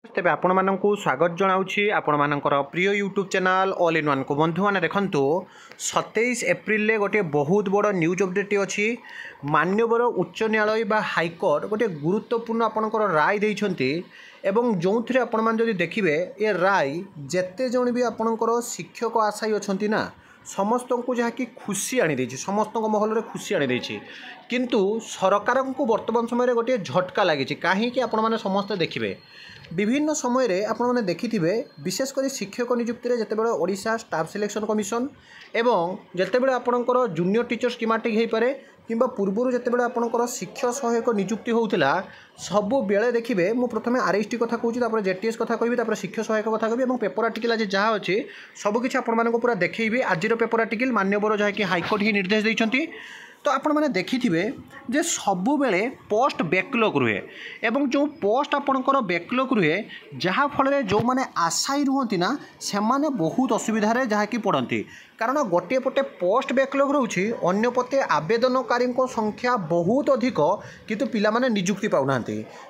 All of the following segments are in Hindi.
तेज आपण मानक स्वागत जनाऊँगी आपण मानकर प्रिय YouTube channel all in one को बंधु मैंने देखु 27 एप्रिल रे गोटे बहुत बड़ न्यूज अपडेट अच्छी मान्यवर उच्च न्यायालय बा हाईकोर्ट गोटे गुरुत्वपूर्ण आपणकर राय देइछंती एवं जो थे आपण मैंने देखिए ये राय जेते जन भी आपणकर शिक्षक आशायी अच्छा ना समस्त को जहाँकि खुशी आनी समस्त महल खुशी आनी किंतु सरकार को वर्तमान समय गोटे झटका लगी कहीं आपण मैंने समस्ते देखिए विभिन्न समय रे आपण मैंने देखिथिबे विशेषकर शिक्षक नियुक्ति रे जेतेबेले ओडिशा स्टाफ सिलेक्शन कमिशन एवं जेतेबेले आपणकर जूनियर टीचर स्कीमेटिक हो पारे किंबा पूर्वर जेतेबेले आपणकर शिक्षक सहायक नियुक्ति होउथिला सबु बेले देखिए मु प्रथमे आरएसटी कथा कहूँ तापर जेटीएस कथा कहबी तापर शिक्षक सहायक कथा कहबी एवं पेपर आर्टिकल आज जहाँ अच्छे सबकि आपण मानक पूरा देखैबी आज पेपर आर्टिकल मान्यवर जहाँकि हाईकोर्ट ही निर्देश देइछंती तो आपण मैंने देखिथिबे जे सबु बेले पोस्ट बैकलॉग रुहे एवं जो पोस्ट आपणकर बैकलॉग रुहे जहाँ फल जो मैंने आशायी रुहंती ना से माने बहुत असुविधा जहाँकि पड़ती कारण गोटे पटे पोस्ट बैकलॉग रोचे अन्य पटे आवेदनकारी संख्या बहुत अधिक किंतु पिला माने नियुक्ति पाउना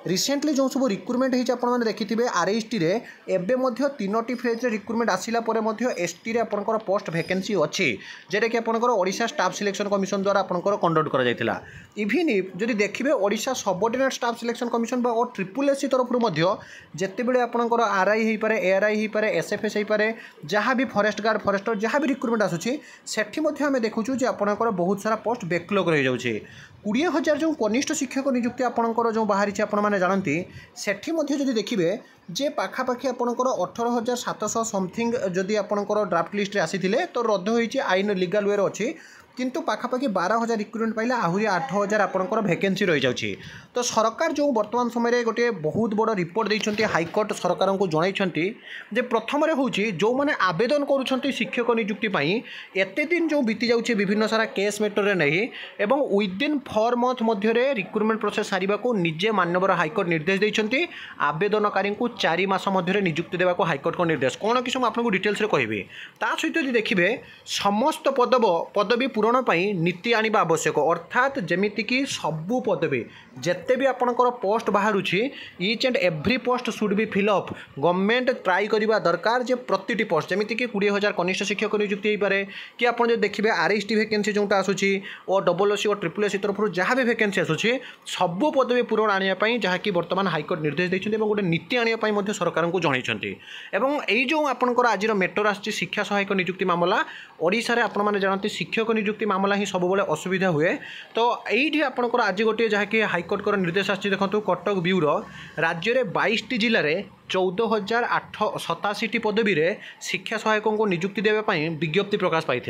रिसेंटली जो सब रिक्रुटमेंट होती आपने देखिए आरएसटी रे एबे मध्य 3टी फेज रे रिक्रुटमेंट आसिला परे मध्य एसटी रे आपनकर पोस्ट वैकेंसी अच्छी जेटा कि आपनकर ओडिशा स्टाफ सिलेक्शन कमिशन द्वारा आपनकर कंडक्ट करा जायतिला इवन जदि देखिए Odisha subordinate staff selection commission बा और ट्रिपल एससी तरफ मध्य जेतेबेले आपनकर आरआई हो पारे एआरआई हो पारे एसएफएस हो पारे जहाँ भी फॉरेस्ट गार्ड फॉरेस्टर जहाँ भी रिक्रुटमेंट आसूची सेठी मध्य आमे देखुछु जे आपनकर बहुत सारा पोस्ट बैकलॉग रही जाउछे 20,000 जो कनिष्ठ शिक्षक नियुक्ति आपनकर जो बाहरी आपण माने जानती सेठी मध्य जदि देखिए जे पाखापाखि आपनकर 18,700 समथिंग जदि आपनकर ड्राफ्ट लिस्ट रे आसीथिले तो रद्द होईची आईन लीगल वे अच्छी किंतु पाखापाखि 12,000 रिक्रुटमेंट पाइले आहरी 8,000 आपनकर वैकेंसी रही जाउची तो सरकार जो वर्तमान समय गोटे बहुत बड़ रिपोर्ट देइछंती हाईकोर्ट सरकार को जणाइछंती जे प्रथम रे होची जो माने आवेदन करूछंती शिक्षक नियुक्ति पई एते दिन जो बीती जाउची विभिन्न सारा केस मैटर रे नहीं एवं विदिन 4 मंथ मध्य रे रिक्रुटमेंट प्रोसेस सारिबा को निजे मान्यवर हाईकोर्ट निर्देश देइछंती आवेदनकारी को 4 मास मध्य रे नियुक्ति देबा को हाईकोर्ट को निर्देश कोन कि आपको डिटेल्स रे कहबे ता सहित यदि देखिबे समस्त पदवी पूरण नीति आनिबा आवश्यक अर्थात जमीतिक सबू पदवी जिते भी आपणकर पोस्ट बाहर each and every post should be fill up government try करवा दरकार जे प्रति पोस्ट जमीतिक 20,000 कनिष्ठ शिक्षक नियुक्ति हो पारे कि आप देखिए आरएसटी वैकेंसी जोटा आसूची और डबल एससी और ट्रिपल एससी तरफ जहाँ भी वैकेंसी आसूची सबू पदवी पूरण आने जहाँकि बर्तमान हाईकोर्ट निर्देश देते गोटे नीति आने सरकार को जनइछंती एवं यही जो आपंकर आज मेटर आसी शिक्षा सहायक नियुक्ति मामला ओडिशा रे आपण माने जानते शिक्षक नियुक्ति मामला ही सब बड़े असुविधा हुए तो यही आपंकर आज गोटे जहाँकि हाईकोर्ट को निर्देश आसी देखो कटक ब्यूरो राज्य में 22टी जिले में 14,887 पदवी रे शिक्षा सहायकों को नियुक्ति देवाई विज्ञप्ति प्रकाश पाई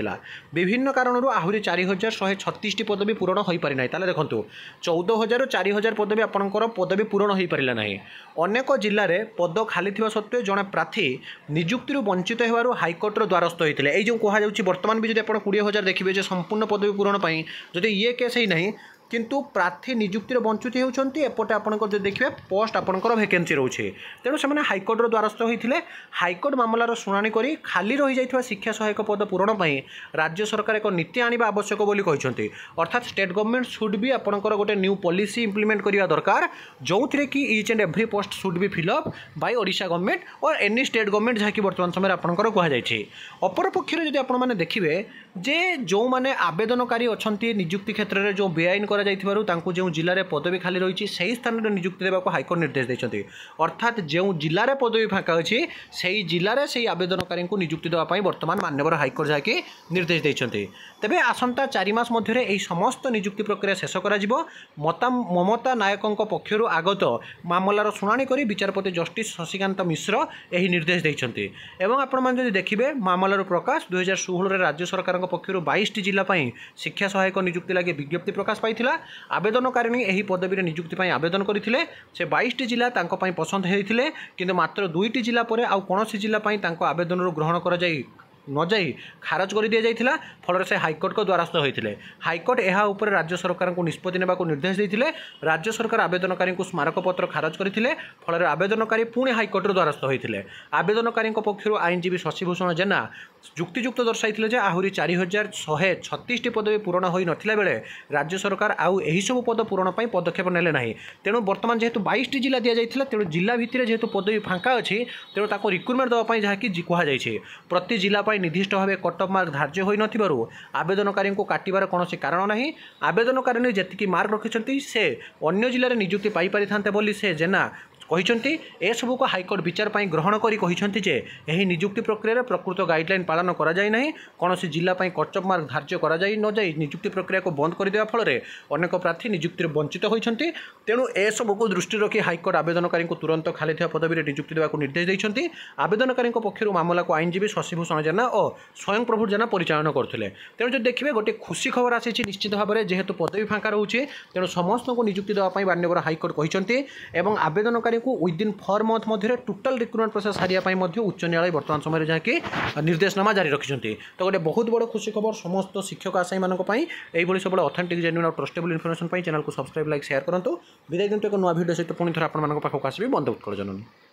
विभिन्न कारणों आहरी 4,136 पदवी पूरण हो पारि ना देखो 14,000 ରୁ 4,000 पदवी आपंकर पदवी पूरण हो पारा ना अनेक जिले में पद खाली सत्वे जड़े प्रार्थी नियुक्ति वंचित होवर हाईकोर्टर द्वारस्थ होते हैं जो कहुच्छी बर्तमान भी जब आप 20,000 देखिए संपूर्ण पदवी पूरण जदि ये केस ही ना किंतु प्रार्थी नियुक्ति वंचित होती एपटे आपंकर देखिए पोस्ट आपंकर वैकेंसी रोचे तेणु से हाईकोर्टर द्वारस्थ होते हाईकोर्ट मामलार शुणाणी कर खाली रही जाइथिबा शिक्षा सहायक पद पूरण राज्य सरकार एक नीति आनिबा आवश्यक बोली कहते अर्थात स्टेट गवर्नमेंट शुड भी आपंकर गोटे न्यू पॉलिसी इंप्लीमेंट करवा दरकार जो थे कि each and every post should be fill up by Odisha government और एनी स्टेट गवर्नमेंट जहाँकि बर्तमान समय आपंकर कहुई अपर पक्ष जब आपने देखिए जे जो मैंने आवेदनकारी अच्छा नियुक्ति क्षेत्र में जो बेआईन जो जिले में पदवी खाली रही से स्थान में नियुक्ति देवाक हाईकोर्ट निर्देश देते अर्थात जो जिले में पदवी फाँका अच्छी से जिले में से आवेदनकारी को नियुक्ति देवाई बर्तमान मान्यवर हाईकोर्ट जहाँकि निर्देश देते तेबे आसंता 4 मास मध्य यह समस्त नियुक्ति प्रक्रिया शेष कर ममता नायकों पक्षर आगत मामलार शुणाणी कर विचारपति जस्टिस शशिकांत मिश्र यह निर्देश देते आपण देखिए मामलार प्रकाश 2016 राज्य सरकार पक्षर 22टी जिला शिक्षा सहायक नियुक्ति लगे विज्ञप्ति प्रकाश पाई आवेदनकारी यही पदवी नियुक्ति आवेदन करते से 22टी जिला पसंद होते किंतु मात्र 2टी जिला पर आउ कौन जिला आवेदन ग्रहण कर न जाई खारज कर दि जाइथिला फल से हाइकोर्ट को द्वारस्थ होते हाइकोर्ट यह उपर राज्य सरकार को निष्पत्ति नेबाक निर्देश देते राज्य सरकार आवेदनकारी को स्मारक पत्र खारज करते फल आवेदनकारी पुणी हाइकोर्टर द्वारस्थ होते आवेदनकारी पक्षर आईनजीवी शशिभूषण जेना जुक्तियुक्त दर्शाई आहरी 4136 पदवी पूरण हो नाला बेले राज्य सरकार आउ यही सब पद पूरण पर पदक्षेप नेले ना तेणु बर्तमान जेहेतु 22 जिला दि जाइए तेणु जिला भितर जेहेतु पदवी फांका अच्छी तेणु ताको रिक्रुटमेंट देवाई जहाँकि कहुई प्रति जिला निर्दिष्ट भाव कट अफ मार्क धार्य हो नथिबारु आवेदनकारी को काटिबार कौन कारण ना आवेदनकारी जी मार्क रखिंट से अन्य जिले में नियुक्ति पाई था बोली से जेना कहते ए सबू को हाइकोर्ट विचार पर ग्रहण कर यही नियुक्ति प्रक्रिया प्रकृत गाइडलाइन पालन करा जाय नहीं कौन जिला कट अफ मार्क धार्य करा जाय न जाय नियुक्ति प्रक्रिया को बंद करदेवा फल अनेक प्रार्थी नियुक्ति वंचित होती तेणु ए सबू को दृष्टि रखी हाइकोर्ट आवेदनकारी को तुरंत खाली पदवी नियुक्ति देवाक निर्देश देते आवेदनकारी पक्षर मामला को आईनजीवी शशिभूषण जेना और स्वयं प्रभु जेना परिचालन करते तेणु जो देखिए गोटे खुशी खबर आसी निश्चित भाव में जेहेतु पदवी फांका रोचे तेणु समस्त को नियुक्ति देवाई माननीय हाइकोर्ट कहते आवेदनकारी को विदिन 4 मंथ मध्य टोटाल रिक्रुटमेंट प्रोसेस सारिया उच्च न्यायालय वर्तमान समय जहाँकि निर्देशनामा जारी रखिंट तो गोटे बहुत बड़ खुशी खबर समस्त शिक्षक आशायी मानी सब ऑथेंटिक जेन्युइन और ट्रस्टेबल इनफॉरमेशन चैनल को सब्सक्राइब लाइक शेयर करूँ विदाय दिंतु एक नुआ वीडियो सहित पुणी थोड़ा आपको आसबि बंद कर जननी।